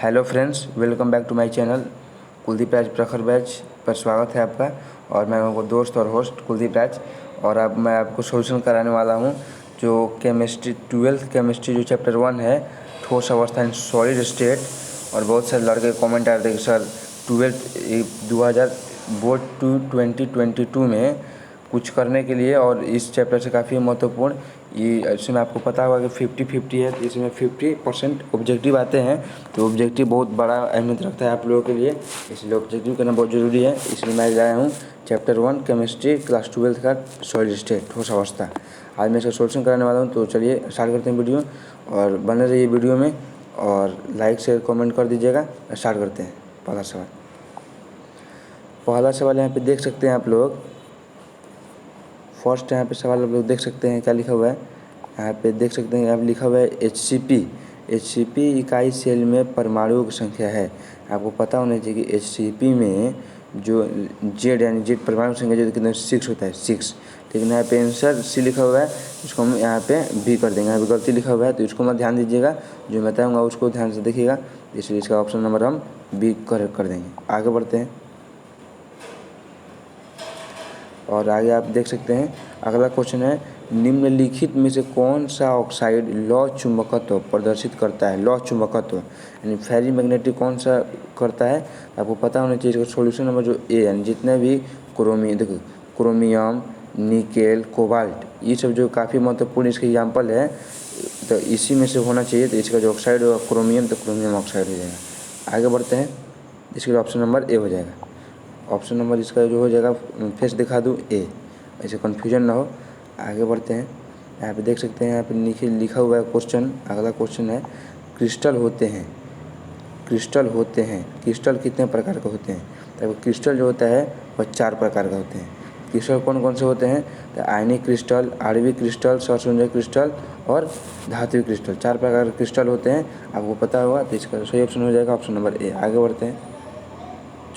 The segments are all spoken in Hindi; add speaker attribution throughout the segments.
Speaker 1: Hello friends, welcome back to my channel Kuldeep Raj Prakhar batch पर स्वागत है आपका। और मैं आपको दोस्त और होस्ट कुलदीप राज। और अब मैं आपको सॉल्यूशन कराने वाला हूं जो केमिस्ट्री 12th केमिस्ट्री जो चैप्टर 1 है, ठोस अवस्था इन सॉलिड स्टेट। और बहुत सारे लड़के कमेंट आए थे कि सर 2000 बोर्ड 2022 में कुछ करने के लिए, और इस चैप्टर से काफ़ी महत्वपूर्ण ये इसमें आपको पता होगा कि 50-50 है, तो इसमें 50% ऑब्जेक्टिव आते हैं। तो ऑब्जेक्टिव बहुत बड़ा अहमियत रखता है आप लोगों के लिए, इसलिए ऑब्जेक्टिव करना बहुत ज़रूरी है। इसलिए मैं लाया हूँ चैप्टर 1 केमिस्ट्री क्लास 12th का सॉलिड स्टेट ठोस अवस्था। आज मैं इसका सोल्यूशन कराने वाला हूँ। तो चलिए स्टार्ट करते हैं वीडियो, और बने रहिए वीडियो में, और लाइक शेयर कमेंट कर दीजिएगा। स्टार्ट करते हैं। पहला सवाल यहाँ पे देख सकते हैं आप लोग। फर्स्ट यहाँ पे सवाल आप लोग देख सकते हैं क्या लिखा हुआ है। यहाँ पे देख सकते हैं, आप लिखा हुआ है HCP इकाई सेल में परमाणुओं की संख्या है। आपको पता होना चाहिए कि HCP में जो जेड यानी जेड परमाणु संख्या जो कितना 6 होता है, 6। लेकिन यहाँ पे आंसर सी लिखा हुआ है, इसको हम यहाँ पे बी कर देंगे। यहाँ पे गलती लिखा हुआ है, तो इसको मत ध्यान दीजिएगा, जो मैं बताऊँगा उसको ध्यान से देखिएगा। इसलिए इसका ऑप्शन नंबर हम बी करेक्ट कर देंगे। आगे बढ़ते हैं, और आगे आप देख सकते हैं अगला क्वेश्चन है, निम्नलिखित में से कौन सा ऑक्साइड लौ चुंबकत्व प्रदर्शित करता है। लौ चुंबकत्व यानी फेरीमैग्नेटिक कौन सा करता है, आपको पता होना चाहिए। इसका सॉल्यूशन नंबर जो ए, यानी जितने भी क्रोमियम, निकेल, कोबाल्ट, ये सब जो काफ़ी महत्वपूर्ण इसके एग्जाम्पल है, तो इसी में से होना चाहिए। तो इसका जो ऑक्साइड होगा क्रोमियम, तो क्रोमियम ऑक्साइड हो जाएगा। आगे बढ़ते हैं, इसका ऑप्शन नंबर ए हो जाएगा। ऑप्शन नंबर इसका जो हो जाएगा, फेस दिखा दूँ ए, ऐसे कन्फ्यूजन ना हो। आगे बढ़ते हैं, यहाँ पे देख सकते हैं, यहाँ पे लिखा हुआ है क्वेश्चन। अगला क्वेश्चन है, क्रिस्टल होते हैं क्रिस्टल कितने प्रकार के होते हैं। तो क्रिस्टल जो होता है वह 4 प्रकार का होते हैं। क्रिस्टल कौन कौन से होते हैं, तो आयनिक क्रिस्टल, आणविक क्रिस्टल, सहसंयोजक क्रिस्टल और धात्विक क्रिस्टल। 4 प्रकार के क्रिस्टल होते हैं, आपको पता होगा। तो इसका सही ऑप्शन हो जाएगा ऑप्शन नंबर ए। आगे बढ़ते हैं,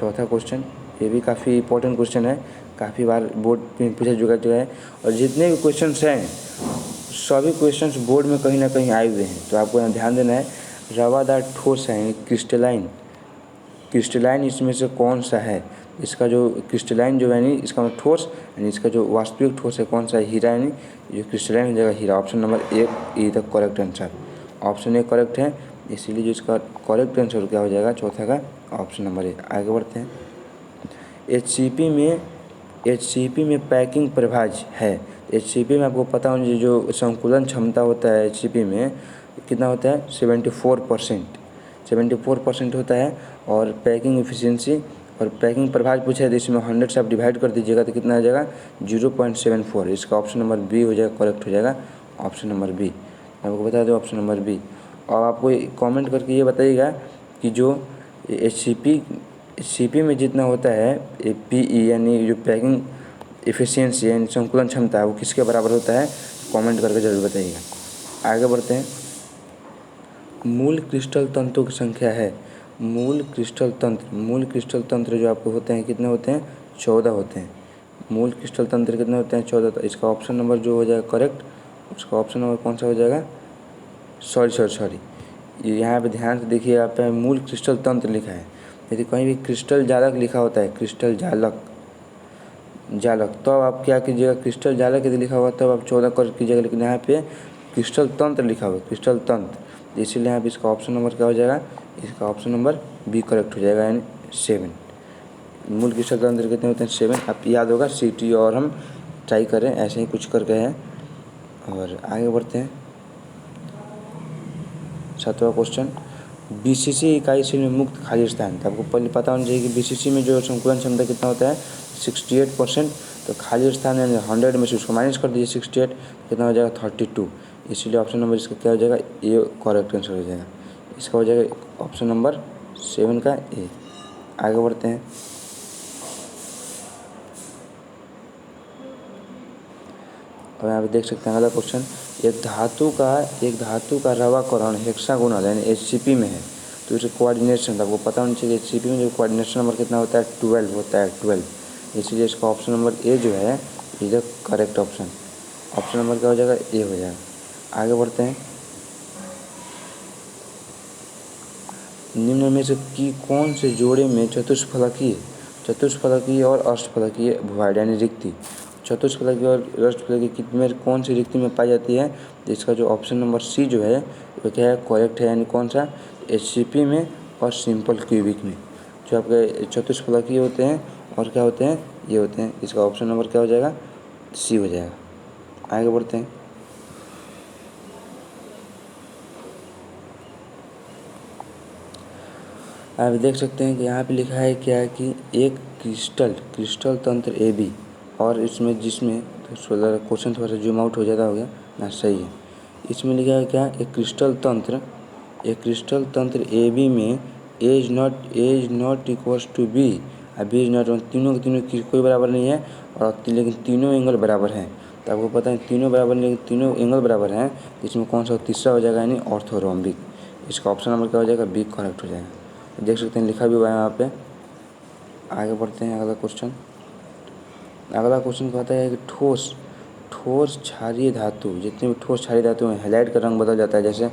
Speaker 1: चौथा क्वेश्चन, ये भी काफ़ी इंपॉर्टेंट क्वेश्चन है, काफ़ी बार बोर्ड में पूछा चुका है। और जितने भी क्वेश्चंस हैं सभी क्वेश्चंस बोर्ड में कहीं ना कहीं आए हुए हैं, तो आपको यहाँ ध्यान देना है। रवादार ठोस है क्रिस्टलाइन इसमें से कौन सा है। इसका जो क्रिस्टलाइन जो यानी इसका मतलब ठोस, यानी इसका जो वास्तविक ठोस है कौन सा है, हीरा, यानी जो क्रिस्टलाइन हो जाएगा हीरा। Option number A is the correct answer. Option A correct है, इसीलिए जो इसका करेक्ट आंसर क्या हो जाएगा चौथा का ऑप्शन नंबर ए। आगे बढ़ते हैं, HCP में पैकिंग प्रभाज है। HCP में आपको पता होना चाहिए जो संकुलन क्षमता होता है HCP में कितना होता है, 74% होता है। और पैकिंग एफिशिएंसी और पैकिंग प्रभाज पूछा है, तो इसमें 100 से आप डिवाइड कर दीजिएगा तो कितना आ जाएगा 0.74। इसका ऑप्शन नंबर बी हो जाएगा, करेक्ट हो जाएगा ऑप्शन नंबर बी। आपको बता दो ऑप्शन नंबर बी। और आपको कमेंट करके ये बताइएगा कि जो HCP में जितना होता है PE यानी जो पैकिंग एफिशिएंसी यानी संकुलन क्षमता, वो किसके बराबर होता है, कमेंट करके जरूर बताइएगा। आगे बढ़ते हैं, मूल क्रिस्टल तंतुओं की संख्या है। मूल क्रिस्टल तंत्र जो आपको होते हैं कितने होते हैं, 14 होते हैं। मूल क्रिस्टल तंत्र कितने होते हैं, 14। तो इसका ऑप्शन नंबर जो हो जाएगा करेक्ट, उसका ऑप्शन नंबर कौन सा हो जाएगा, सॉरी, यहाँ पे ध्यान से देखिए, यहाँ पे मूल क्रिस्टल तंत्र लिखा है। यदि कहीं भी क्रिस्टल जालक लिखा होता है, क्रिस्टल जालक तो आप क्या कीजिएगा, क्रिस्टल जालक यदि लिखा हुआ तब आप 14 कर कीजिएगा। लेकिन यहाँ पे क्रिस्टल तंत्र लिखा हुआ है, क्रिस्टल तंत्र, इसीलिए यहाँ पे इसका ऑप्शन नंबर क्या हो जाएगा, इसका ऑप्शन नंबर बी करेक्ट हो जाएगा, यानी 7। मूल क्रिस्टल तंत्र कितने होते हैं, 7। आप याद होगा CT और हम ट्राई करें, ऐसे ही कुछ करके हैं। और आगे बढ़ते हैं, 7वां क्वेश्चन, BCC इकाई से मुक्त खाली स्थान। तो आपको पहले पता होना चाहिए कि BCC में जो संकुलन क्षमता कितना होता है, 68%। तो खाली स्थान यानी 100 में से उसको माइनस कर दीजिए 68, कितना हो जाएगा 32। इसीलिए ऑप्शन नंबर इसका क्या हो जाएगा, ये करेक्ट आंसर हो जाएगा। इसका हो जाएगा ऑप्शन नंबर 7 का ए। आगे बढ़ते हैं, और यहाँ पे देख सकते हैं अगला क्वेश्चन, एक धातु का रवाकरण हेक्सागोनल यानी HCP में है, तो इसका कोऑर्डिनेशन आपको पता होना चाहिए। HCP में जो कोऑर्डिनेशन नंबर कितना होता है, 12 होता है, 12। इसलिए इसका ऑप्शन नंबर ए जो है is the correct option. Option number क्या हो जाएगा, ए हो जाएगा। आगे बढ़ते हैं, निम्न में से की कौन से जोड़े में चतुष्फलकीय और अष्टफलकीय भूभाइड यानी रिक्ति, चतुष्फलकीय और अष्टफलकीय कितने में कौन सी रिक्ति में पाई जाती है? इसका जो ऑप्शन नंबर सी जो है वो क्या है, करेक्ट है। यानी कौन सा? एचसीपी में और सिंपल क्यूबिक में जो आपके चतुष्फलकीय होते हैं और क्या होते हैं, ये होते हैं। इसका ऑप्शन नंबर क्या हो जाएगा? सी हो जाएगा। आगे बढ़ते हैं। आप देख सकते हैं कि यहाँ पे लिखा है क्या है कि एक क्रिस्टल तंत्र ए बी, और इसमें जिसमें क्वेश्चन थोड़ा सा जूम आउट हो जाता हो गया ना, सही है। इसमें लिखा है क्या? एक क्रिस्टल तंत्र ए बी में as not equals to B, B is not, तीनों के तीनों कोई बराबर नहीं है और लेकिन तीनों एंगल बराबर हैं। तो आपको पता है तीनों बराबर नहीं, तीनों एंगल बराबर हैं, इसमें कौन सा तीसरा हो जाएगा? यानी ऑर्थोरोम्बिक। इसका ऑप्शन नंबर क्या हो जाएगा? बी करेक्ट हो जाएगा। देख सकते हैं लिखा भी हुआ है यहाँ पे। आगे बढ़ते हैं। अगला क्वेश्चन कहता है कि ठोस क्षारीय धातु, जितने भी ठोस क्षारीय धातु हैं, हैलाइड का रंग बदल जाता है। जैसे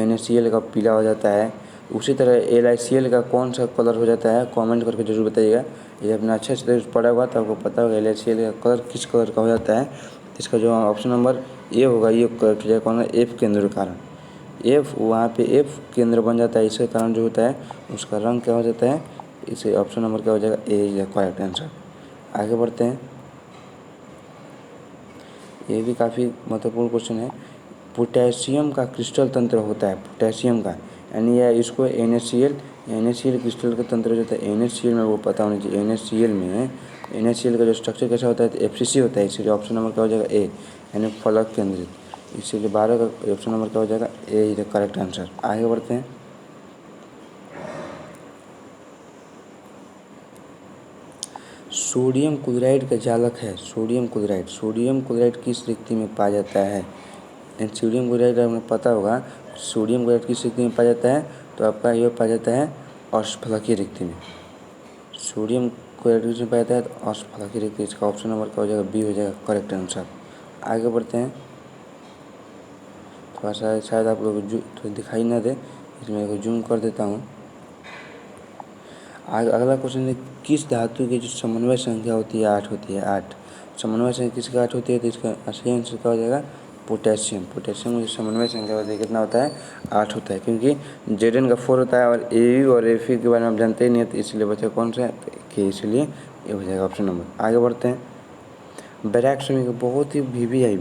Speaker 1: NaCl का पीला हो जाता है, उसी तरह LiCl का कौन सा कलर हो जाता है? कमेंट करके जरूर बताइएगा। ये अपना अच्छे से पढ़ा हुआ तो आपको पता होगा LiCl का कलर किस कलर का हो जाता है। इसका जो ऑप्शन नंबर ए होगा ये करेक्ट हो जाएगा। कौन है? एफ केंद्र के कारण, एफ वहाँ पे एफ केंद्र बन जाता है, इसके कारण जो होता है उसका रंग क्या हो जाता है? इसे ऑप्शन नंबर क्या हो जाएगा? ए इज द करेक्ट आंसर। आगे बढ़ते हैं। ये भी काफ़ी महत्वपूर्ण क्वेश्चन है। पोटेशियम का क्रिस्टल तंत्र होता है, पोटेशियम का, यानी यह इसको NaCl क्रिस्टल का तंत्र जो होता है NaCl में, वो पता होना चाहिए। NaCl का जो स्ट्रक्चर कैसा होता है? तो FCC होता है। इसीलिए ऑप्शन नंबर क्या हो जाएगा? ए, यानी फलक केंद्रित। इसीलिए 12 का ऑप्शन नंबर क्या हो जाएगा? ए इज द करेक्ट आंसर। आगे बढ़ते हैं। सोडियम क्लोराइड का जालक है, सोडियम क्लोराइड किस रिक्ति में पाया जाता है? सोडियम क्लोराइड आपको पता होगा, सोडियम क्लोराइड किस रिक्ति में पाया जाता है? तो आपका ये पाया जाता है अष्टफलकीय रिक्ति में। सोडियम क्लोराइड किस में पाया जाता है? तो अष्टफलकीय रिक्ति। इसका ऑप्शन नंबर क्या हो जाएगा? बी हो जाएगा करेक्ट आंसर। आगे बढ़ते हैं। थोड़ा सा शायद आप लोग थोड़ा दिखाई ना दे, इसमें जूम कर देता हूँ। अगला क्वेश्चन है, किस धातु की जो समन्वय संख्या होती है 8 होती है? 8 समन्वय संख्या किसकी 8 होती है? तो इसका सही आंसर क्या हो जाएगा? पोटेशियम में जो समन्वय संख्या होती है कितना होता है? 8 होता है, क्योंकि Zn का 4 होता है और Au और Fe के बारे में आप जानते ही नहीं है, तो इसलिए बचा कौन सा के, इसलिए ये हो जाएगा ऑप्शन नंबर। आगे बढ़ते हैं। ब्रैग समीकरण बहुत ही VVI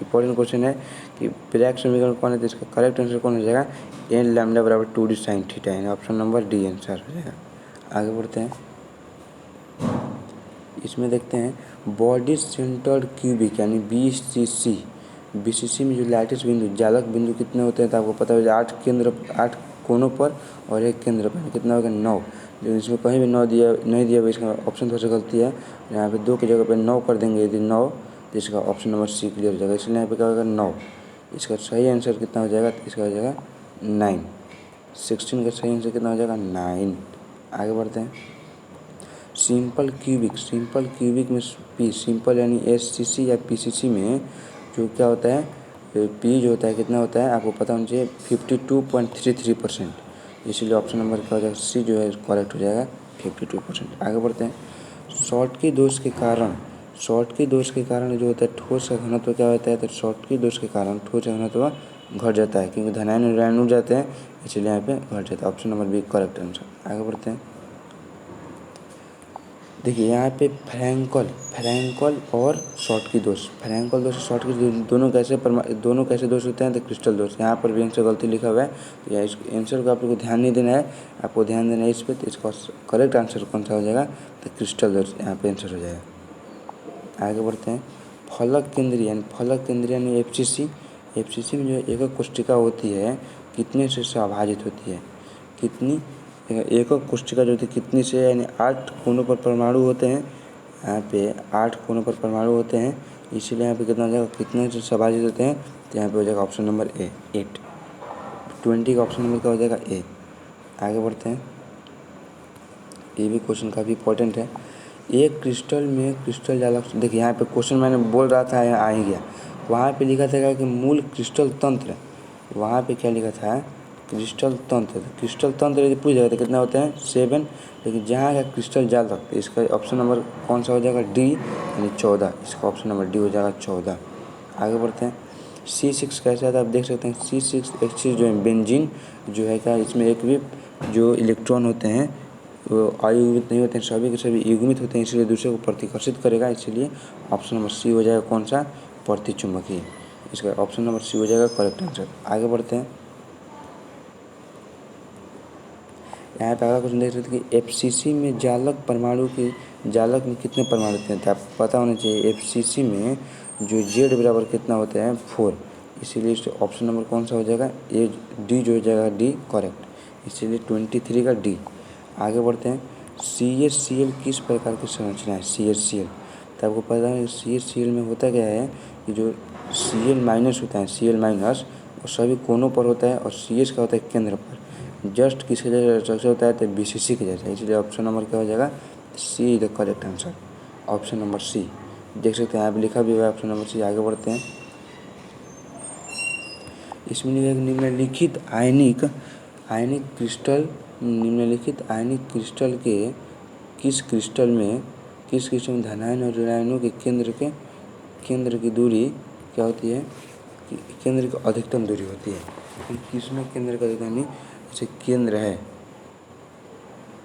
Speaker 1: इंपॉर्टेंट क्वेश्चन है कि ब्रैग समीकरण कौन है? तो इसका करेक्ट आंसर कौन हो जाएगा? n लैम्डा बराबर 2d sin थीटा, यानी ऑप्शन नंबर डी आंसर हो जाएगा। आगे बढ़ते हैं। इसमें देखते हैं बॉडी सेंटर्ड क्यूबिक यानी BCC में जो लैटिस बिंदु, जालक बिंदु कितने होते हैं? तो आपको पता है 8 कोनों पर और एक केंद्र पर, कितना होगा? 9। लेकिन इसमें कहीं भी 9 नहीं दिया हुआ, इसका ऑप्शन थोड़ा सा गलती है। यहाँ पे 2 की जगह पे 9 कर देंगे, यदि 9, तो इसका ऑप्शन नंबर सी क्लियर हो जाएगा। इसलिए यहाँ पे क्या होगा? 9। इसका सही आंसर कितना हो जाएगा? तो इसका हो जाएगा 9। 16 का सही आंसर कितना हो जाएगा? 9। आगे बढ़ते हैं। सिंपल क्यूबिक में पी, सिंपल यानी SCC या PCC में जो क्या होता है, पी जो होता है कितना होता है? आपको पता होना चाहिए 52.33%। इसीलिए ऑप्शन नंबर क्या हो जाएगा? सी जो है करेक्ट हो जाएगा 52%। आगे बढ़ते हैं। शॉर्टकी दोष के कारण जो होता है ठोस का घनत्व क्या होता है? तो शॉर्टकी दोष के कारण ठोस का घनत्व घट जाता है, क्योंकि धनायन ऋणायन उड़ जाते हैं, इसलिए यहाँ पे घट जाता है। Option number B correct answer. आगे बढ़ते हैं। देखिए यहाँ पे फ्रैंकल और शॉर्टकी दोष, फ्रैंकल दोष और शॉर्टकी दोनों कैसे दोष होते हैं? तो क्रिस्टल दोष। यहाँ पर भी आंसर गलती लिखा हुआ है, तो या इस आंसर को आप लोग को ध्यान नहीं देना है, आपको ध्यान देना है इस पर। तो इसका करेक्ट आंसर कौन सा हो जाएगा? तो क्रिस्टल दोष यहाँ पे आंसर हो जाएगा। आगे बढ़ते हैं। फलक केंद्रीय यानी FCC में जो एकक कोष्ठिका होती है कितने से विभाजित होती है? कितनी एकक कोष्ठिका जो होती है कितनी से, यानी 8 कोनों पर परमाणु होते हैं। यहाँ पे 8 कोनों पर परमाणु होते हैं, इसीलिए यहाँ पे कितना हो जाएगा? कितने से विभाजित होते हैं? तो यहाँ पे हो जाएगा ऑप्शन नंबर ए 8। 20 का ऑप्शन नंबर क्या हो जाएगा? ए। आगे बढ़ते हैं। ये भी क्वेश्चन काफ़ी इंपॉर्टेंट है। एक क्रिस्टल जालक, देखिए यहाँ पे क्वेश्चन मैंने बोल रहा था आ ही गया। वहाँ पे लिखा था कि मूल क्रिस्टल तंत्र, वहाँ पे क्या लिखा था? क्रिस्टल तंत्र, क्रिस्टल तंत्र यदि पूछ जाएगा तो कितना होते हैं 7, लेकिन जहाँ का क्रिस्टल जाल रखते हैं इसका ऑप्शन नंबर कौन सा हो जाएगा डी यानी 14, इसका ऑप्शन नंबर डी हो जाएगा 14। आगे बढ़ते हैं। C6 कैसा था आप देख सकते हैं। C6 एक चीज़ जो है बेंजीन जो है क्या, इसमें एक भी जो इलेक्ट्रॉन होते हैं वो अयुग्मित नहीं होते हैं, सभी के सभी युग्मित होते हैं, इसलिए दूसरे को प्रतिकर्षित करेगा, इसीलिए ऑप्शन नंबर सी हो जाएगा कौन सा, प्रतिचुंबकीय। इसका ऑप्शन नंबर सी हो जाएगा करेक्ट आंसर। आगे बढ़ते हैं। यहाँ पे अगला क्वेश्चन देख सकते हैं कि FCC में जालक परमाणु की जालक में कितने परमाणु होते हैं, तो आपको पता होना चाहिए FCC में जो Z बराबर कितना होता है 4, इसीलिए इसका ऑप्शन नंबर कौन सा हो जाएगा ए डी जो हो जाएगा डी करेक्ट, इसीलिए 23 का डी। आगे बढ़ते हैं। CHCl किस प्रकार की संरचना है CHCl, तो आपको पता है CHCl में होता क्या है कि जो Cl माइनस होता है Cl माइनस वो सभी कोनों पर होता है और CH का होता है केंद्र पर, जस्ट किसके जैसा स्ट्रक्चर होता है तो BCC के जैसा, इसलिए ऑप्शन नंबर क्या हो जाएगा C is the correct answer, option number C. देख सकते हैं यहाँ पे लिखा भी हुआ है ऑप्शन नंबर सी। आगे बढ़ते हैं। इसमें निम्नलिखित आयनिक क्रिस्टल के किस क्रिस्टल में धनायन और ऋणायनों के केंद्र की दूरी क्या होती है, केंद्र की अधिकतम दूरी होती है। किसमें केंद्र का अधिकतम, जैसे केंद्र है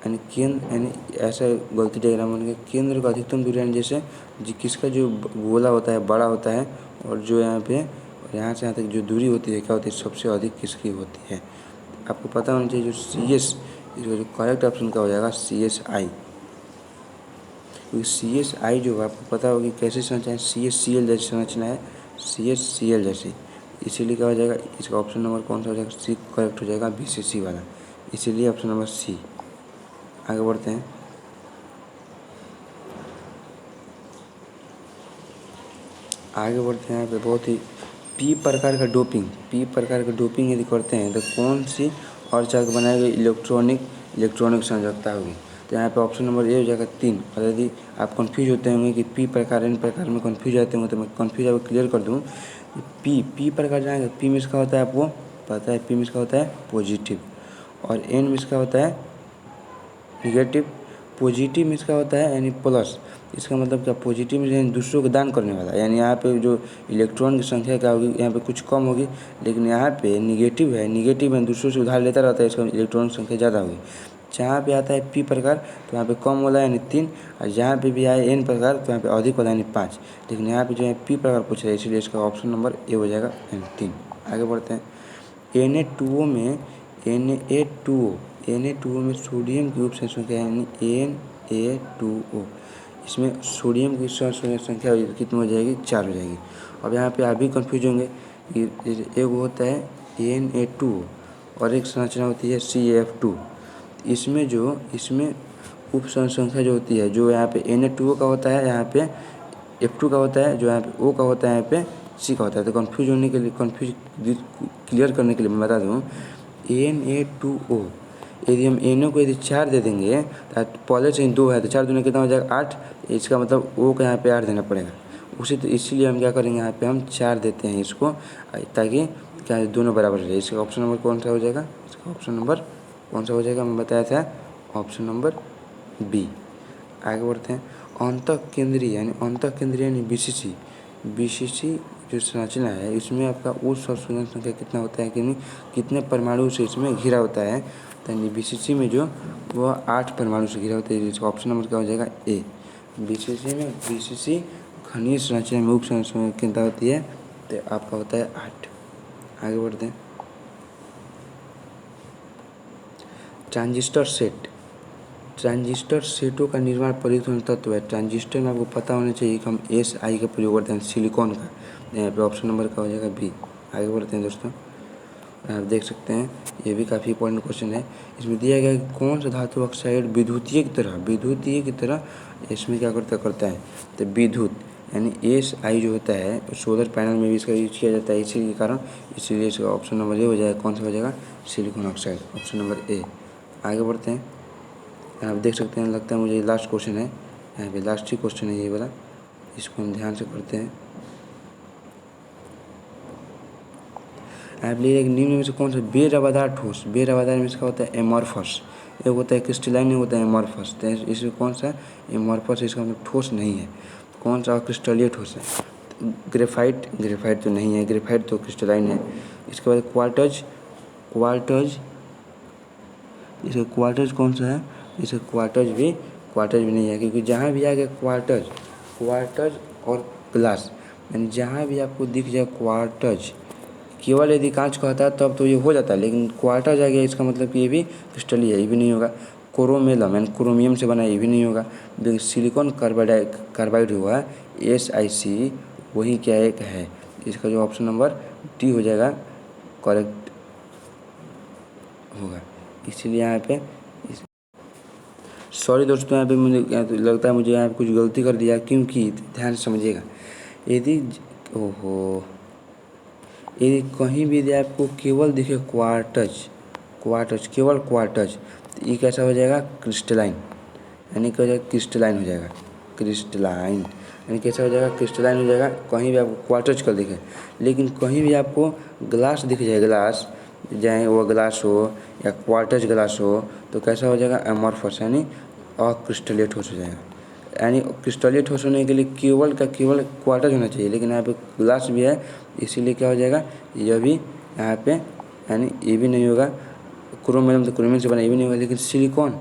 Speaker 1: यानी ऐसा गलती डायग्राम बन गया, केंद्र का अधिकतम दूरी यानी जैसे किसका जो गोला होता है बड़ा होता है और जो यहाँ पे और यहाँ से यहाँ तक जो दूरी होती है क्या होती है सबसे अधिक किसकी होती है। आपको पता होना चाहिए जो CS, जो करेक्ट ऑप्शन का हो जाएगा CSI, क्योंकि CSI जो है आपको पता होगी कैसे संरचना है, CHCl जैसी संरचना है, CHCl जैसी, इसीलिए क्या हो जाएगा इसका ऑप्शन नंबर कौन सा हो जाएगा सी करेक्ट हो जाएगा BCC वाला, इसीलिए ऑप्शन नंबर सी। आगे बढ़ते हैं। यहाँ पे बहुत ही पी प्रकार का डोपिंग यदि करते हैं तो कौन सी और चार्ज बनाई गई इलेक्ट्रॉनिक संयोजकता होगी, तो यहाँ पे ऑप्शन नंबर ए हो जाएगा 3। और यदि आप कंफ्यूज होते होंगे कि पी प्रकार एन प्रकार में कंफ्यूज आते होंगे तो मैं कंफ्यूज आपको क्लियर कर दूँ। पी प्रकार जाएंगे, पी में इसका होता है आपको पता है, पी में इसका होता है पॉजिटिव और एन में इसका होता है निगेटिव। पॉजिटिव में इसका होता है यानी प्लस, इसका मतलब क्या पॉजिटिव में यानी दूसरों को दान करने वाला, यानी यहाँ पे जो इलेक्ट्रॉन की संख्या क्या होगी यहाँ पे कुछ कम होगी, लेकिन यहाँ पे निगेटिव में दूसरों से उधार लेता रहता है, इसका इलेक्ट्रॉन की संख्या ज़्यादा होगी। जहाँ पे आता है पी प्रकार तो यहाँ पे कम वाला यानी 3, और जहाँ पे भी आए एन प्रकार तो यहाँ पे अधिक वाला यानी 5, लेकिन यहाँ पे जो है पी प्रकार पूछ रहा है इसलिए इसका ऑप्शन नंबर ए हो जाएगा यानी 3। आगे बढ़ते हैं। Na2O में सोडियम की उप संख्या यानी Na2O, इसमें सोडियम की संख्या कितनी हो जाएगी 4 हो जाएगी। अब यहाँ पे आप भी कन्फ्यूज होंगे कि एक होता है Na2O और एक संरचना होती है CF2, इसमें उप संख्या जो होती है जो यहाँ पे Na2O का होता है, यहाँ पे F2 का होता है, जो यहाँ पे O का होता है, यहाँ पे C का होता है। तो कंफ्यूज क्लियर करने के लिए मैं बता दूँ Na2O यदि हम Na को यदि 4 दे देंगे तो पहले से ही 2 है तो 4 दूनी कितना हो जाएगा 8, इसका मतलब O का यहाँ पे 8 देना पड़ेगा तो इसीलिए हम क्या करेंगे यहाँ पे हम 4 देते हैं इसको, ताकि क्या दोनों बराबर रहे। इसका ऑप्शन नंबर कौन सा हो जाएगा, इसका ऑप्शन नंबर कौन सा हो जाएगा मैं बताया था ऑप्शन नंबर बी। आगे बढ़ते हैं। अंतःकेंद्रीय यानी BCC जो संरचना है इसमें आपका उस संशोधन संख्या कितना होता है कि कितने परमाणु से इसमें घिरा होता है, तो BCC में जो वह 8 परमाणु से घिरा होता है, इसका ऑप्शन नंबर क्या हो जाएगा ए। BCC खनिज संरचना में उप संरचना कितना होती है तो आपका होता है 8। आगे बढ़ते हैं। ट्रांजिस्टर सेटों का निर्माण परिवर्तन तत्व है। ट्रांजिस्टर में आपको पता होना चाहिए कि हम SI का प्रयोग करते हैं सिलिकॉन का, यहाँ पे ऑप्शन नंबर का हो जाएगा बी। आगे बढ़ते हैं दोस्तों। आप देख सकते हैं ये भी काफ़ी इंपॉर्टेंट क्वेश्चन है। इसमें दिया गया है कौन सा धातु ऑक्साइड विद्युतीय की तरह इसमें क्या करता है तो विद्युत यानी SI जो होता है सोलर पैनल में भी इसका यूज किया जाता है, इसी के कारण इसीलिए इसका ऑप्शन नंबर ए हो जाएगा। कौन सा हो जाएगा सिलिकॉन ऑक्साइड, ऑप्शन नंबर ए। आगे बढ़ते हैं। आप देख सकते हैं लगता है मुझे लास्ट क्वेश्चन है, यहाँ पे लास्ट ही क्वेश्चन है ये वाला, इसको हम ध्यान से पढ़ते हैं। आप लिखिए निम्न में से कौन सा बेरवादार ठोस, बेरवादार में इसका होता है एमॉर्फस, एक होता है क्रिस्टलाइन, एक होता है एमॉर्फस। तो इसमें कौन सा एमॉर्फस, इसका मतलब ठोस नहीं है। कौन सा क्रिस्टलीय ठोस है? ग्रेफाइट, ग्रेफाइट तो नहीं है, ग्रेफाइट तो क्रिस्टलाइन है। इसके बाद क्वार्टज, क्वार्टज, इसका क्वार्टज कौन सा है? इसका क्वार्टज भी नहीं है, क्योंकि जहाँ भी आ गया क्वार्टज, क्वार्टज और ग्लास, यानी जहाँ भी आपको दिख जाए क्वार्टज, केवल यदि कांच का होता है तब तो ये हो जाता है, लेकिन क्वार्टज आ गया इसका मतलब कि ये भी क्रिस्टलीय है, ये भी नहीं होगा। क्रोमेलम यानी क्रोमियम से बना, ये भी नहीं होगा। सिलिकॉन कार्बाइड हुआ SiC, वही क्या एक है। इसका जो ऑप्शन नंबर डी हो जाएगा करेक्ट होगा। इसीलिए यहाँ पे सॉरी दोस्तों, यहाँ पे मुझे लगता है मुझे यहाँ पे कुछ गलती कर दिया, क्योंकि ध्यान से समझिएगा, यदि यदि कहीं भी यदि आपको केवल दिखे क्वार्टज, केवल क्वार्टज, तो ये कैसा हो जाएगा? क्रिस्टलाइन, यानी क्या हो जाएगा? क्रिस्टलाइन हो जाएगा, क्रिस्टलाइन, यानी कैसा हो जाएगा? क्रिस्टलाइन हो जाएगा। कहीं भी आपको क्वार्टज का दिखे, लेकिन कहीं भी आपको ग्लास दिख जाए, ग्लास, चाहे वो ग्लास हो या क्वार्टज ग्लास हो, तो कैसा हो जाएगा? एमॉर्फस, यानी अक्रिस्टलीय ठोस हो जाएगा। यानी क्रिस्टलीय ठोस होने के लिए केवल का केवल क्वार्टज होना चाहिए, लेकिन यहाँ पे ग्लास भी है, इसीलिए क्या हो जाएगा? यह भी यहाँ पे, यानी ये भी नहीं होगा। क्रोमियम तो क्रोमियम से बना, ये भी नहीं होगा। लेकिन सिलिकॉन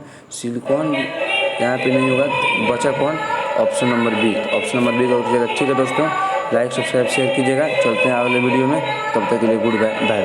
Speaker 1: यहाँ पे नहीं होगा। बचा कौन? Option number B, option number B का उत्तर हो जाएगा। ठीक है दोस्तों, लाइक सब्सक्राइब शेयर कीजिएगा। चलते हैं अगले वीडियो में, तब तक के लिए गुड बाय।